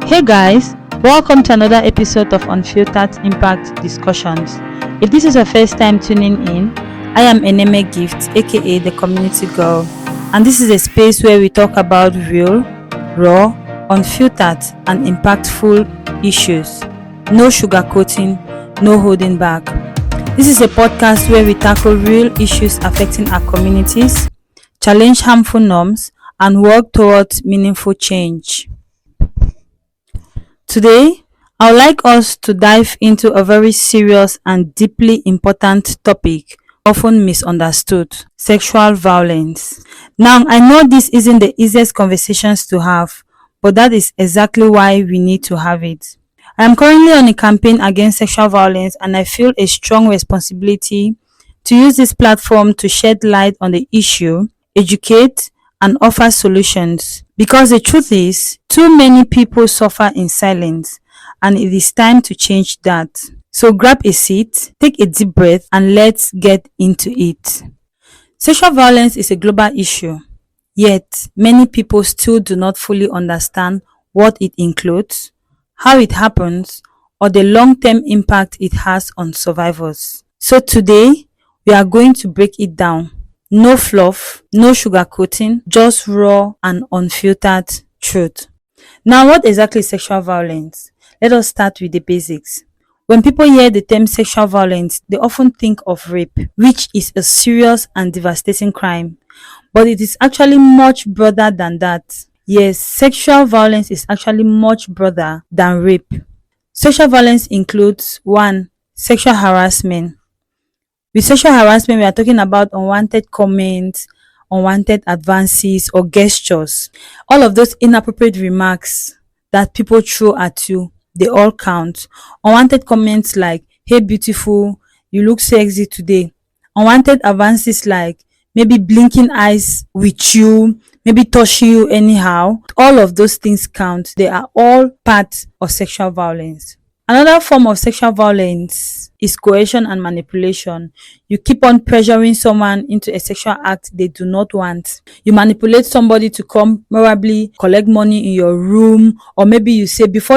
Hey guys, welcome to another episode of Unfiltered Impact Discussions. If this is your first time tuning in, I am Eneme Gift, aka the Community Girl, and this is a space where we talk about real, raw, unfiltered, and impactful issues. No sugarcoating, no holding back. This is a podcast where we tackle real issues affecting our communities, challenge harmful norms, and work towards meaningful change. Today, I would like us to dive into a very serious and deeply important topic, often misunderstood: sexual violence. Now, I know this isn't the easiest conversations to have, but that is exactly why we need to have it. I am currently on a campaign against sexual violence, and I feel a strong responsibility to use this platform to shed light on the issue, educate, and offer solutions. Because the truth is, too many people suffer in silence, and it is time to change that. So grab a seat, take a deep breath, and let's get into it. Sexual violence is a global issue, yet many people still do not fully understand what it includes, how it happens, or the long-term impact it has on survivors. So today, we are going to break it down. No fluff, no sugarcoating, just raw and unfiltered truth. Now, what exactly is sexual violence? Let us start with the basics. When people hear the term sexual violence, they often think of rape, which is a serious and devastating crime. But it is actually much broader than that. Yes, sexual violence is actually much broader than rape. Sexual violence includes 1. Sexual harassment. With sexual harassment, we are talking about unwanted comments, unwanted advances, or gestures. All of those inappropriate remarks that people throw at you, they all count. Unwanted comments like, "Hey, beautiful, you look sexy today." Unwanted advances like maybe blinking eyes with you, maybe touching you anyhow. All of those things count. They are all part of sexual violence. Another form of sexual violence is coercion and manipulation. You keep on pressuring someone into a sexual act they do not want. You manipulate somebody to come probably collect money in your room, or maybe you say, before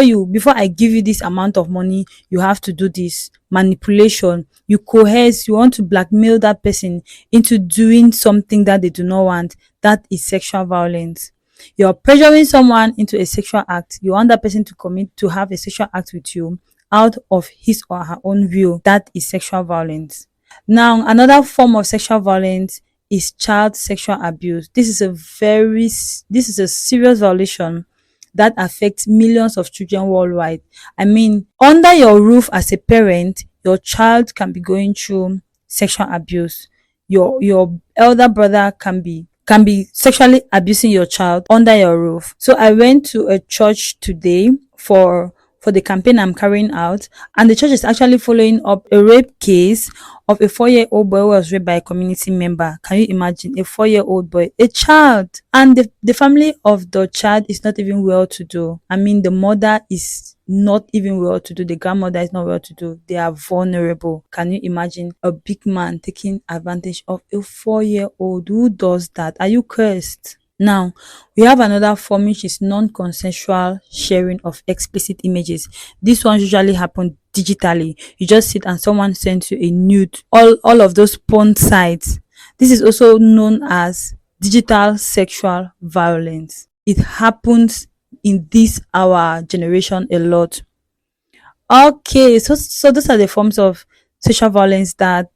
I give you this amount of money, you have to do this. Manipulation. You coerce, you want to blackmail that person into doing something that they do not want. That is sexual violence. You're pressuring someone into a sexual act. You want that person to have a sexual act with you out of his or her own will. That is sexual violence. Now, another form of sexual violence is child sexual abuse. This is a serious violation that affects millions of children worldwide. I mean, under your roof as a parent, your child can be going through sexual abuse. Your elder brother can be sexually abusing your child under your roof. So I went to a church today for the campaign I'm carrying out, and the church is actually following up a rape case of a 4-year-old boy who was raped by a community member. Can you imagine? A 4-year-old boy, a child, and the family of the child is not even well to do. I mean, the mother is not even well to do, the grandmother is not well to do. They are vulnerable. Can you imagine a big man taking advantage of a 4-year-old? Who does that? Are you cursed? Now, we have another form, which is non-consensual sharing of explicit images. This one usually happens digitally. You just sit and someone sends you a nude. All of those porn sites. This is also known as digital sexual violence. It happens in our generation a lot. Okay, so those are the forms of sexual violence that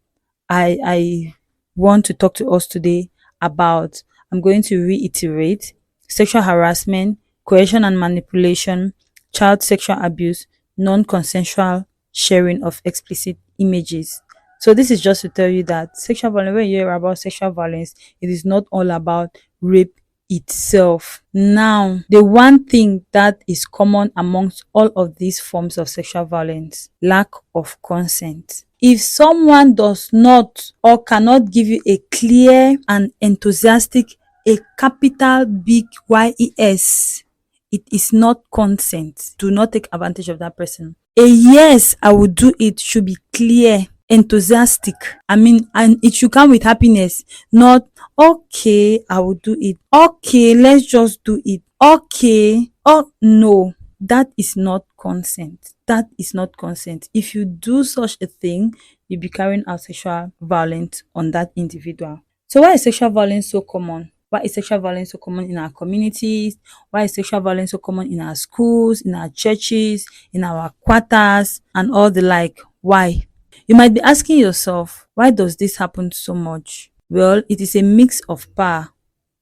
I want to talk to us today about. I'm going to reiterate: sexual harassment, coercion and manipulation, child sexual abuse, non-consensual sharing of explicit images. So this is just to tell you that sexual violence, when you hear about sexual violence, it is not all about rape itself. Now, the one thing that is common amongst all of these forms of sexual violence: lack of consent. If someone does not or cannot give you a clear and enthusiastic, a capital big YES, it is not consent. Do not take advantage of that person. A yes, I will do it should be clear, enthusiastic. I mean, and it should come with happiness, not okay, I will do it. Okay, let's just do it. Okay. Oh no. That is not consent. That is not consent. If you do such a thing, you'll be carrying out sexual violence on that individual. So why is sexual violence so common? Why is sexual violence so common in our communities? Why is sexual violence so common in our schools, in our churches, in our quarters, and all the like? Why? You might be asking yourself, why does this happen so much? Well, it is a mix of power,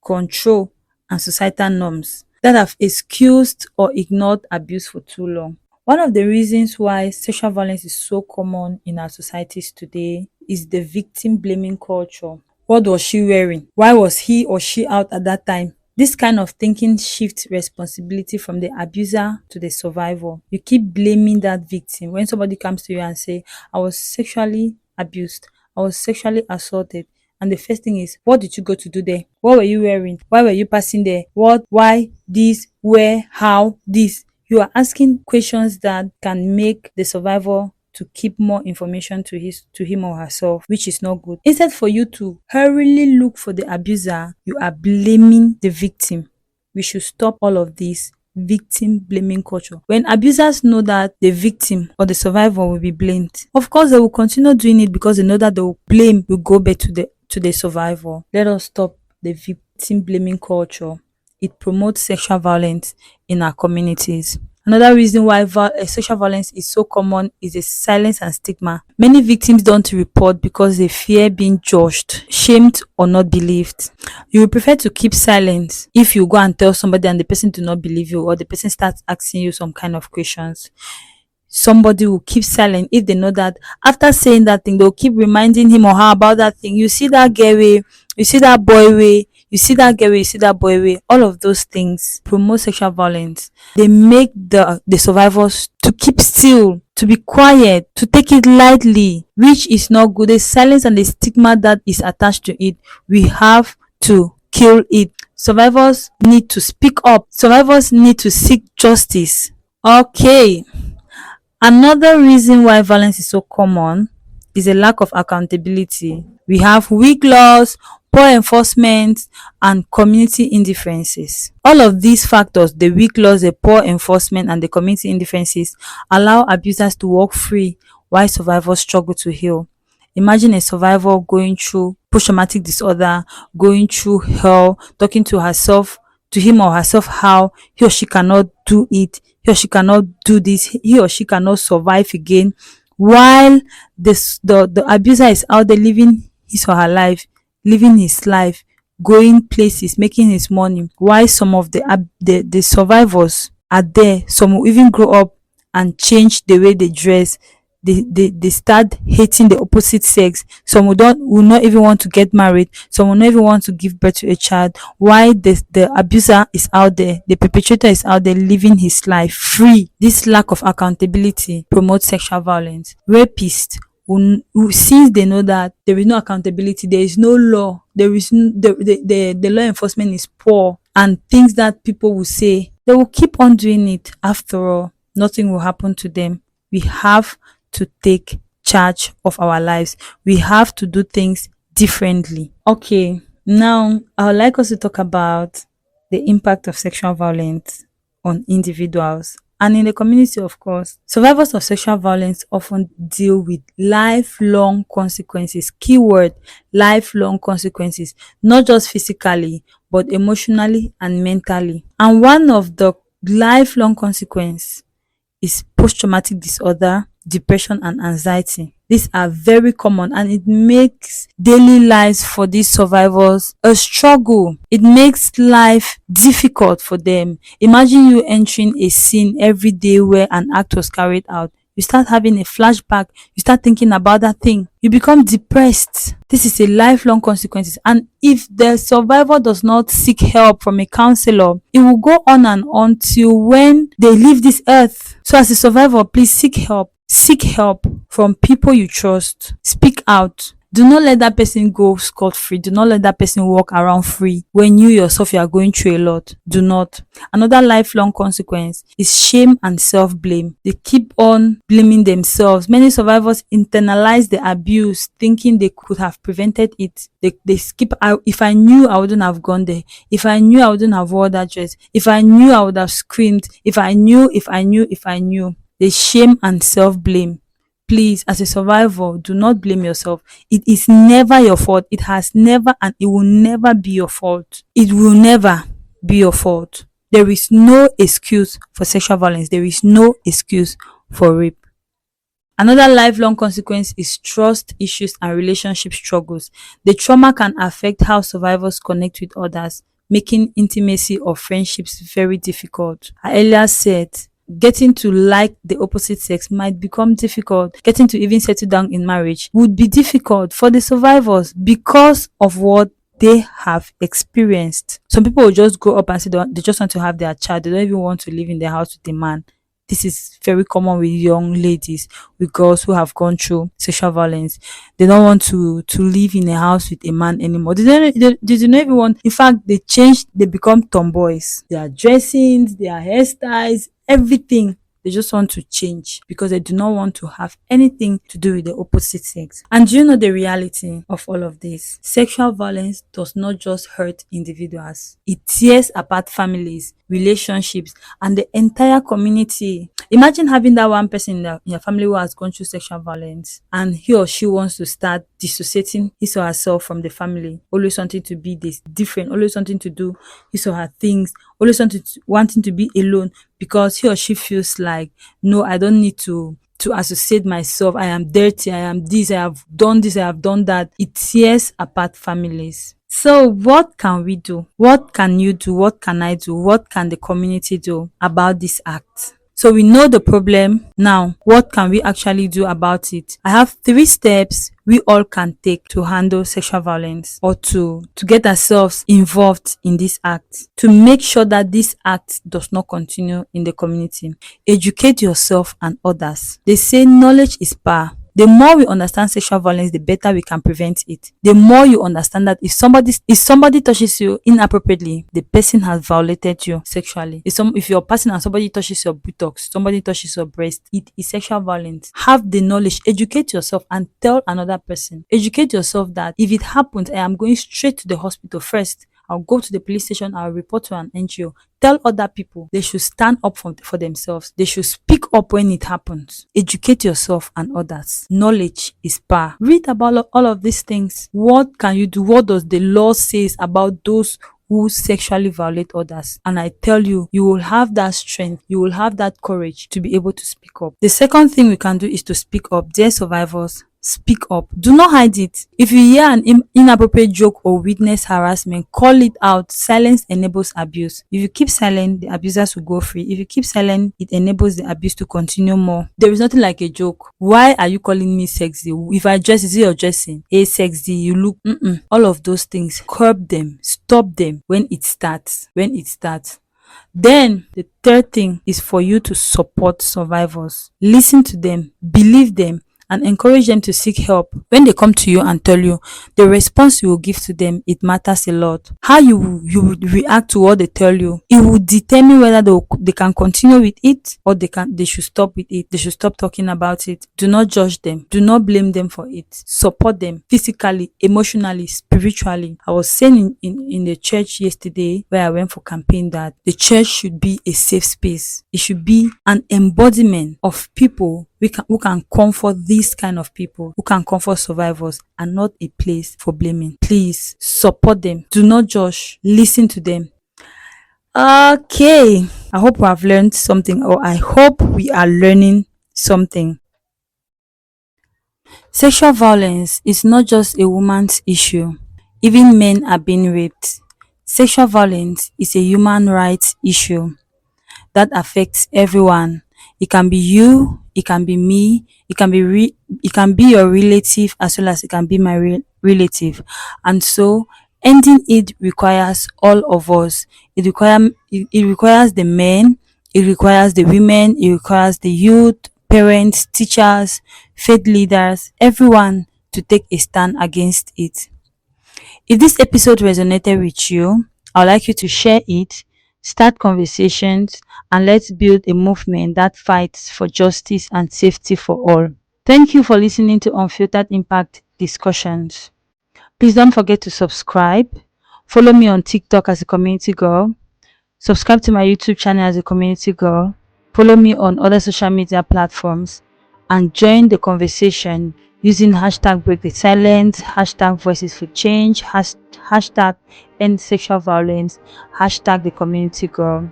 control, and societal norms that have excused or ignored abuse for too long. One of the reasons why sexual violence is so common in our societies today is the victim blaming culture. What was she wearing? Why was he or she out at that time? This kind of thinking shifts responsibility from the abuser to the survivor. You keep blaming that victim. When somebody comes to you and say, I was sexually abused, I was sexually assaulted, and the first thing is, what did you go to do there? What were you wearing? Why were you passing there? What, why, this, where, how, this? You are asking questions that can make the survivor to keep more information to him or herself, which is not good. Instead for you to hurriedly look for the abuser, you are blaming the victim. We should stop all of this victim blaming culture. When abusers know that the victim or the survivor will be blamed, of course they will continue doing it because they know that the blame will go back to the survivor. Let us stop the victim blaming culture. It promotes sexual violence in our communities. Another reason why sexual violence is so common is the silence and stigma. Many victims don't report because they fear being judged, shamed, or not believed. You will prefer to keep silent if you go and tell somebody and the person do not believe you, or the person starts asking you some kind of questions. Somebody will keep silent if they know that after saying that thing, they'll keep reminding him or her about that thing. You see that girl way, you see that boy way, you see that girl way, you see that boy way. All of those things promote sexual violence. They make the survivors to keep still, to be quiet, to take it lightly, which is not good. The silence and the stigma that is attached to it, we have to kill it. Survivors need to speak up. Survivors need to seek justice. Okay. Another reason why violence is so common is a lack of accountability. We have weak laws, poor enforcement, and community indifferences. All of these factors, the weak laws, the poor enforcement, and the community indifferences, allow abusers to walk free while survivors struggle to heal. Imagine a survivor going through post-traumatic disorder, going through hell, talking to herself, to him or herself, how he or she cannot do it, he or she cannot do this, he or she cannot survive again, while the abuser is out there living his or her life, living his life, going places, making his money, while some of the survivors are there. Some will even grow up and change the way they dress. They start hating the opposite sex. Some will not even want to get married. Some will not even want to give birth to a child. Why the abuser is out there, the perpetrator is out there living his life free. This lack of accountability promotes sexual violence. Rapists, since they know that there is no accountability, there is no law, there is the law enforcement is poor, and things that people will say, they will keep on doing it. After all, nothing will happen to them. We have to take charge of our lives. We have to do things differently. Okay, now I would like us to talk about the impact of sexual violence on individuals and in the community, of course. Survivors of sexual violence often deal with lifelong consequences. Keyword, lifelong consequences, not just physically, but emotionally and mentally. And one of the lifelong consequences is post-traumatic disorder, depression, and anxiety. These are very common, and it makes daily lives for these survivors a struggle. It makes life difficult for them. Imagine you entering a scene every day where an act was carried out. You start having a flashback. You start thinking about that thing. You become depressed. This is a lifelong consequences. And if the survivor does not seek help from a counselor, it will go on and on till when they leave this earth. So as a survivor, please seek help. Seek help from people you trust. Speak out. Do not let that person go scot free. Do not let that person walk around free when you yourself you are going through a lot. Do not. Another lifelong consequence is shame and self-blame. They keep on blaming themselves. Many survivors internalize the abuse, thinking they could have prevented it. They skip out. If I knew, I wouldn't have gone there. If I knew, I wouldn't have worn that dress. If I knew, I would have screamed. If I knew, if I knew, if I knew. The shame and self-blame. Please, as a survivor, do not blame yourself. It is never your fault. It has never and it will never be your fault. It will never be your fault. There is no excuse for sexual violence. There is no excuse for rape. Another lifelong consequence is trust issues and relationship struggles. The trauma can affect how survivors connect with others, making intimacy or friendships very difficult. I earlier said getting to like the opposite sex might become difficult. Getting to even settle down in marriage would be difficult for the survivors because of what they have experienced. Some people will just grow up and say they just want to have their child. They don't even want to live in their house with a man. This is very common with young ladies, with girls who have gone through sexual violence. They don't want to live in a house with a man anymore. They do not even want. In fact, they change. They become tomboys. Their dressings, their hairstyles, everything. They just want to change because they do not want to have anything to do with the opposite sex. And do you know the reality of all of this? Sexual violence does not just hurt individuals. It tears apart families, relationships, and the entire community. Imagine having that one person in your family who has gone through sexual violence and he or she wants to start dissociating his or herself from the family, always wanting to be this different, always wanting to do his or her things, always wanting to be alone because he or she feels like, no, I don't need to associate myself. I am dirty. I am this. I have done this. I have done that. It tears apart families. So what can we do? What can you do? What can I do? What can the community do about this act? So we know the problem. Now, what can we actually do about it? I have 3 steps we all can take to handle sexual violence or to get ourselves involved in this act, to make sure that this act does not continue in the community. Educate yourself and others. They say knowledge is power. The more we understand sexual violence, the better we can prevent it. The more you understand that if somebody touches you inappropriately, the person has violated you sexually. If you're passing and somebody touches your buttocks, somebody touches your breast, it is sexual violence. Have the knowledge, educate yourself and tell another person. Educate yourself that if it happens, I am going straight to the hospital first. I'll go to the police station, I'll report to an NGO. Tell other people they should stand up for themselves. They should speak up when it happens. Educate yourself and others. Knowledge is power. Read about all of these things. What can you do? What does the law say about those who sexually violate others? And I tell you, you will have that strength, you will have that courage to be able to speak up. The second thing we can do is to speak up. Dear survivors, speak up. Do not hide it. If you hear an inappropriate joke or witness harassment, call it out. Silence enables abuse. If you keep silent, the abusers will go free. If you keep silent, it enables the abuse to continue more. There is nothing like a joke. Why are you calling me sexy? If I dress, is it your dressing? Hey, sexy, you look. All of those things, curb them, stop them when it starts. Then the third thing is for you to support survivors. Listen to them, believe them, and encourage them to seek help. When they come to you and tell you, the response you will give to them, it matters a lot. How you will react to what they tell you, it will determine whether they can continue with it or they should stop with it. They should stop talking about it. Do not judge them. Do not blame them for it. Support them physically, emotionally, spiritually. I was saying in the church yesterday where I went for campaign that the church should be a safe space. It should be an embodiment of people who can comfort these kind of people, who can comfort survivors, and not a place for blaming. Please support them. Do not judge. Listen to them. Okay. I hope we have learned something, or I hope we are learning something. Sexual violence is not just a woman's issue. Even men are being raped. Sexual violence is a human rights issue that affects everyone. It can be you, it can be me, it can be your relative, as well as it can be my relative. And so ending it requires all of us. It requires the men, it requires the women, it requires the youth, parents, teachers, faith leaders, everyone to take a stand against it. If this episode resonated with you, I would like you to share it, start conversations, and let's build a movement that fights for justice and safety for all. Thank you for listening to Unfiltered Impact Discussions. Please don't forget to subscribe. Follow me on TikTok as a community girl. Subscribe to my YouTube channel as a community girl. Follow me on other social media platforms and join the conversation using hashtag break the silence, hashtag voices for change, hashtag end sexual violence, hashtag the community girl.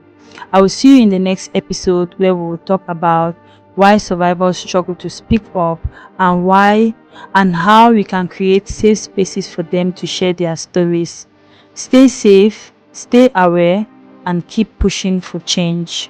I will see you in the next episode where we will talk about why survivors struggle to speak up and why and how we can create safe spaces for them to share their stories. Stay safe, stay aware, and keep pushing for change.